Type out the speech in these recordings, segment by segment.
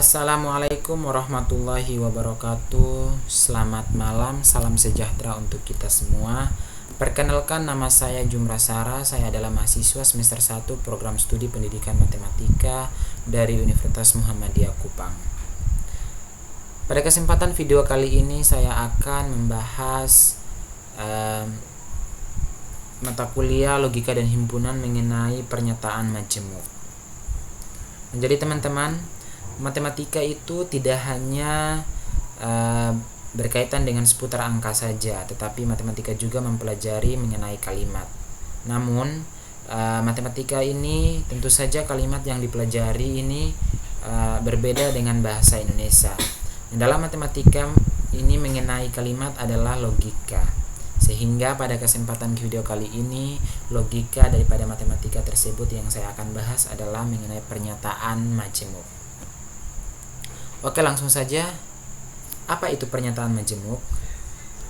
Assalamualaikum warahmatullahi wabarakatuh. Selamat malam, salam sejahtera untuk kita semua. Perkenalkan, nama saya Jumra Sara. Saya adalah mahasiswa semester 1 program studi pendidikan matematika dari Universitas Muhammadiyah Kupang. Pada kesempatan video kali ini saya akan membahas mata kuliah logika dan himpunan mengenai pernyataan majemuk. Jadi teman-teman, matematika itu tidak hanya berkaitan dengan seputar angka saja, tetapi matematika juga mempelajari mengenai kalimat. Namun matematika ini tentu saja kalimat yang dipelajari ini berbeda dengan bahasa Indonesia. Dalam matematika ini mengenai kalimat adalah logika. Sehingga pada kesempatan video kali ini, logika daripada matematika tersebut yang saya akan bahas adalah mengenai pernyataan majemuk. Oke, langsung saja. Apa itu pernyataan majemuk?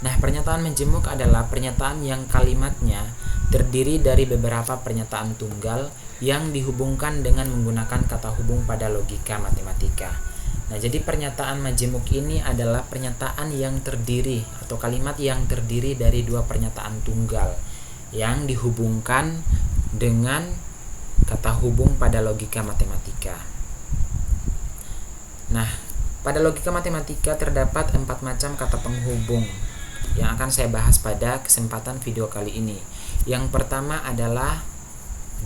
Nah, pernyataan majemuk adalah pernyataan yang kalimatnya terdiri dari beberapa pernyataan tunggal yang dihubungkan dengan menggunakan kata hubung pada logika matematika. Nah, jadi pernyataan majemuk ini adalah pernyataan yang terdiri atau kalimat yang terdiri dari dua pernyataan tunggal yang dihubungkan dengan kata hubung pada logika matematika. Nah, pada logika matematika terdapat 4 macam kata penghubung yang akan saya bahas pada kesempatan video kali ini. Yang pertama adalah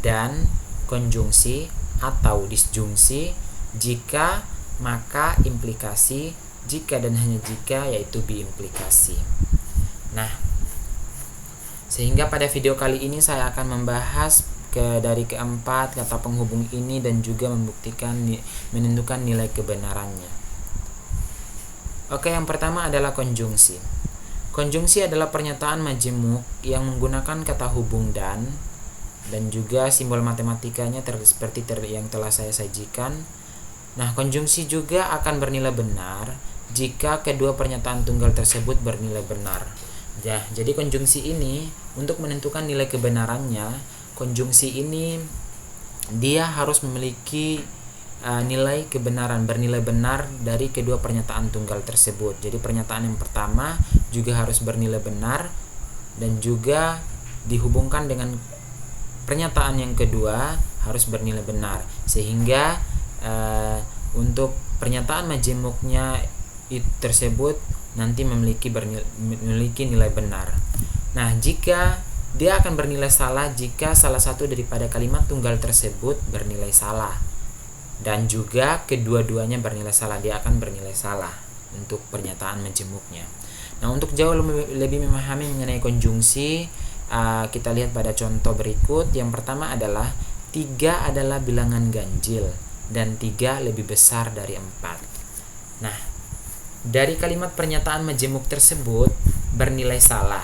dan, konjungsi atau disjungsi, jika, maka, implikasi, jika dan hanya jika, yaitu biimplikasi. Nah, sehingga pada video kali ini saya akan membahas dari keempat kata penghubung ini dan juga menentukan nilai kebenarannya. Oke, yang pertama adalah konjungsi. Konjungsi adalah pernyataan majemuk yang menggunakan kata hubung dan juga simbol matematikanya seperti yang telah saya sajikan. Nah, konjungsi juga akan bernilai benar jika kedua pernyataan tunggal tersebut bernilai benar. Ya, jadi konjungsi ini untuk menentukan nilai kebenarannya, konjungsi ini dia harus memiliki nilai kebenaran, bernilai benar dari kedua pernyataan tunggal tersebut. Jadi pernyataan yang pertama juga harus bernilai benar dan juga dihubungkan dengan pernyataan yang kedua harus bernilai benar, sehingga untuk pernyataan majemuknya tersebut nanti memiliki nilai benar. Nah, jika dia akan bernilai salah jika salah satu daripada kalimat tunggal tersebut bernilai salah dan juga kedua-duanya bernilai salah, dia akan bernilai salah untuk pernyataan majemuknya. Nah, untuk jauh lebih memahami mengenai konjungsi, kita lihat pada contoh berikut. Yang pertama adalah 3 adalah bilangan ganjil dan 3 lebih besar dari 4. Nah, dari kalimat pernyataan majemuk tersebut bernilai salah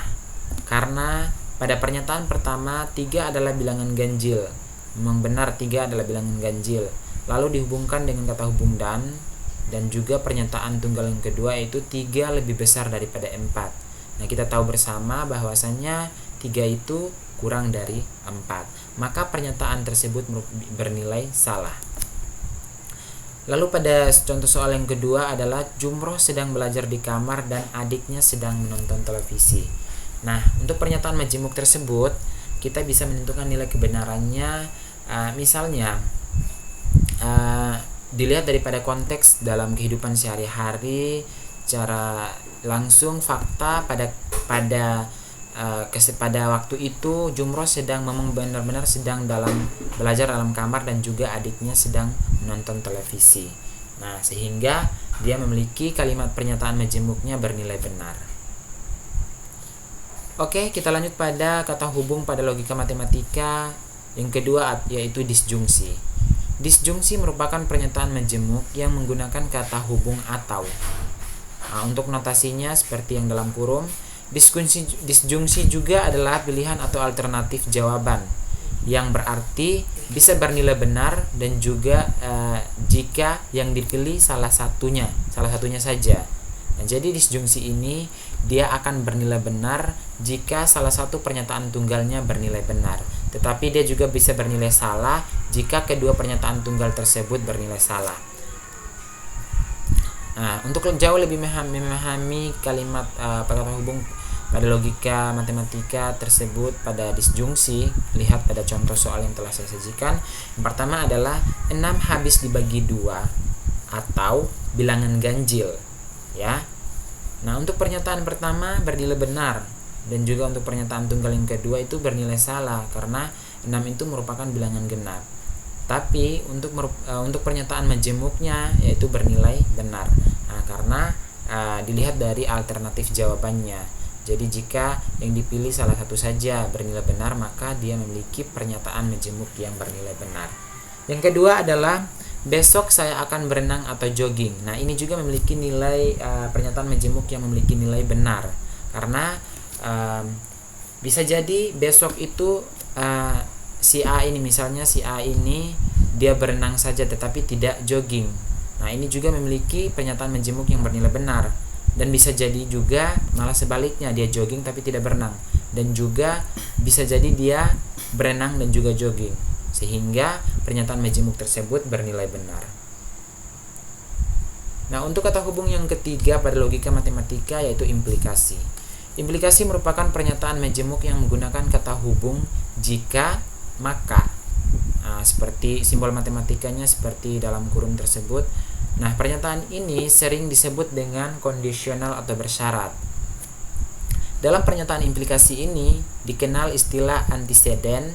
karena pada pernyataan pertama 3 adalah bilangan ganjil. Memang benar 3 adalah bilangan ganjil. Lalu dihubungkan dengan kata hubung dan juga pernyataan tunggal yang kedua yaitu 3 lebih besar daripada 4. Nah, kita tahu bersama bahwasannya 3 itu kurang dari 4. Maka pernyataan tersebut bernilai salah. Lalu pada contoh soal yang kedua adalah Jumroh sedang belajar di kamar dan adiknya sedang menonton televisi. Nah, untuk pernyataan majemuk tersebut kita bisa menentukan nilai kebenarannya. Misalnya dilihat daripada konteks dalam kehidupan sehari-hari, cara langsung fakta pada waktu itu Jumroh memang benar-benar sedang belajar dalam kamar dan juga adiknya sedang menonton televisi. Nah, sehingga dia memiliki kalimat pernyataan majemuknya bernilai benar. Oke, kita lanjut pada kata hubung pada logika matematika yang kedua, yaitu disjungsi. Disjungsi merupakan pernyataan majemuk yang menggunakan kata hubung atau. Nah, untuk notasinya seperti yang dalam kurung, disjungsi juga adalah pilihan atau alternatif jawaban yang berarti bisa bernilai benar dan juga jika yang dipilih salah satunya saja. Nah, jadi disjungsi ini dia akan bernilai benar jika salah satu pernyataan tunggalnya bernilai benar, tetapi dia juga bisa bernilai salah jika kedua pernyataan tunggal tersebut bernilai salah. Nah, untuk jauh lebih memahami kalimat kata hubung pada logika matematika tersebut pada disjungsi, lihat pada contoh soal yang telah saya sajikan. Yang pertama adalah 6 habis dibagi 2 atau bilangan ganjil, ya. Nah, untuk pernyataan pertama bernilai benar, dan juga untuk pernyataan tunggal yang kedua itu bernilai salah karena 6 itu merupakan bilangan genap. Tapi untuk pernyataan majemuknya yaitu bernilai benar. Nah, karena dilihat dari alternatif jawabannya. Jadi jika yang dipilih salah satu saja bernilai benar, maka dia memiliki pernyataan majemuk yang bernilai benar. Yang kedua adalah besok saya akan berenang atau jogging. Nah, ini juga memiliki nilai pernyataan majemuk yang memiliki nilai benar. Karena bisa jadi besok itu si A ini, misalnya si A ini dia berenang saja tetapi tidak jogging. Nah, ini juga memiliki pernyataan majemuk yang bernilai benar. Dan bisa jadi juga malah sebaliknya, dia jogging tapi tidak berenang. Dan juga bisa jadi dia berenang dan juga jogging. Sehingga pernyataan majemuk tersebut bernilai benar. Nah, untuk kata hubung yang ketiga pada logika matematika yaitu implikasi. Implikasi merupakan pernyataan majemuk yang menggunakan kata hubung jika, maka. Nah, seperti simbol matematikanya seperti dalam kurung tersebut. Nah, pernyataan ini sering disebut dengan kondisional atau bersyarat. Dalam pernyataan implikasi ini dikenal istilah antiseden,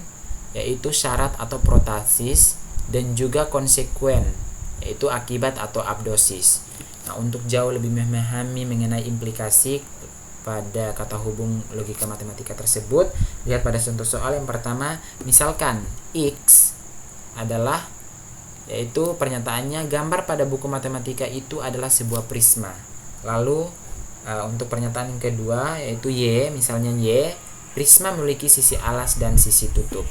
yaitu syarat atau protasis, dan juga konsekuen, yaitu akibat atau abdosis. Nah, untuk jauh lebih memahami mengenai implikasi pada kata hubung logika matematika tersebut, lihat pada contoh soal yang pertama. Misalkan X adalah, yaitu pernyataannya gambar pada buku matematika itu adalah sebuah prisma. Lalu untuk pernyataan yang kedua yaitu Y, misalnya Y, prisma memiliki sisi alas dan sisi tutup.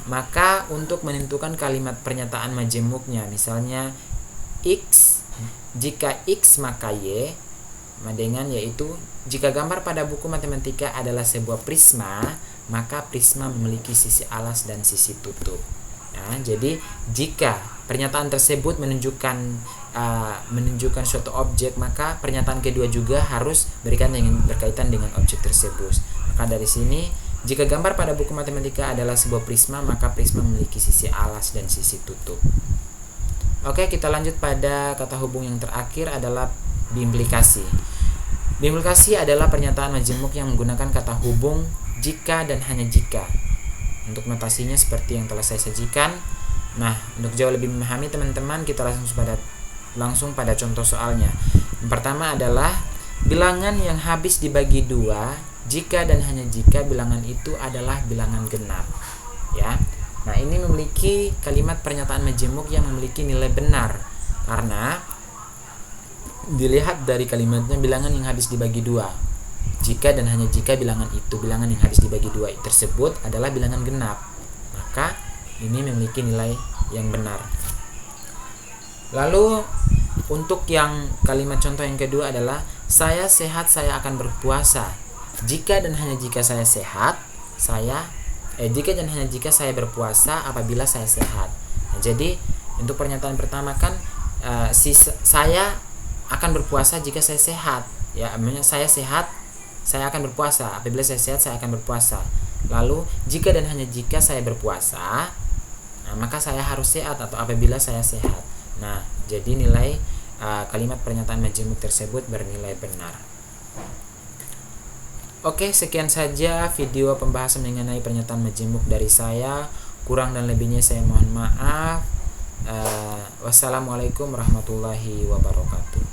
Maka untuk menentukan kalimat pernyataan majemuknya, misalnya X, jika X maka Y, dengan yaitu jika gambar pada buku matematika adalah sebuah prisma, maka prisma memiliki sisi alas dan sisi tutup. Nah, jadi jika pernyataan tersebut menunjukkan suatu objek, maka pernyataan kedua juga harus berkaitan dengan objek tersebut. Maka dari sini, jika gambar pada buku matematika adalah sebuah prisma, maka prisma memiliki sisi alas dan sisi tutup. Oke, kita lanjut pada kata hubung yang terakhir adalah biimplikasi. Biimplikasi adalah pernyataan majemuk yang menggunakan kata hubung jika dan hanya jika. Untuk notasinya seperti yang telah saya sajikan. Nah, untuk jauh lebih memahami teman-teman, kita langsung pada contoh soalnya. Yang pertama adalah bilangan yang habis dibagi 2 jika dan hanya jika bilangan itu adalah bilangan genap. Ya. Nah, ini memiliki kalimat pernyataan majemuk yang memiliki nilai benar karena dilihat dari kalimatnya bilangan yang habis dibagi 2. Jika dan hanya jika bilangan yang habis dibagi 2 tersebut adalah bilangan genap, maka ini memiliki nilai yang benar. Lalu untuk yang kalimat contoh yang kedua adalah saya sehat, saya akan berpuasa. Jika dan hanya jika saya sehat, jika dan hanya jika saya berpuasa apabila saya sehat. Nah, jadi untuk pernyataan pertama kan saya akan berpuasa jika saya sehat. Ya, saya sehat, saya akan berpuasa. Apabila saya sehat, saya akan berpuasa. Lalu jika dan hanya jika saya berpuasa, maka saya harus sehat atau apabila saya sehat. Nah, jadi nilai kalimat pernyataan majemuk tersebut bernilai benar. Oke, sekian saja video pembahasan mengenai pernyataan majemuk dari saya. Kurang dan lebihnya saya mohon maaf. Wassalamualaikum warahmatullahi wabarakatuh.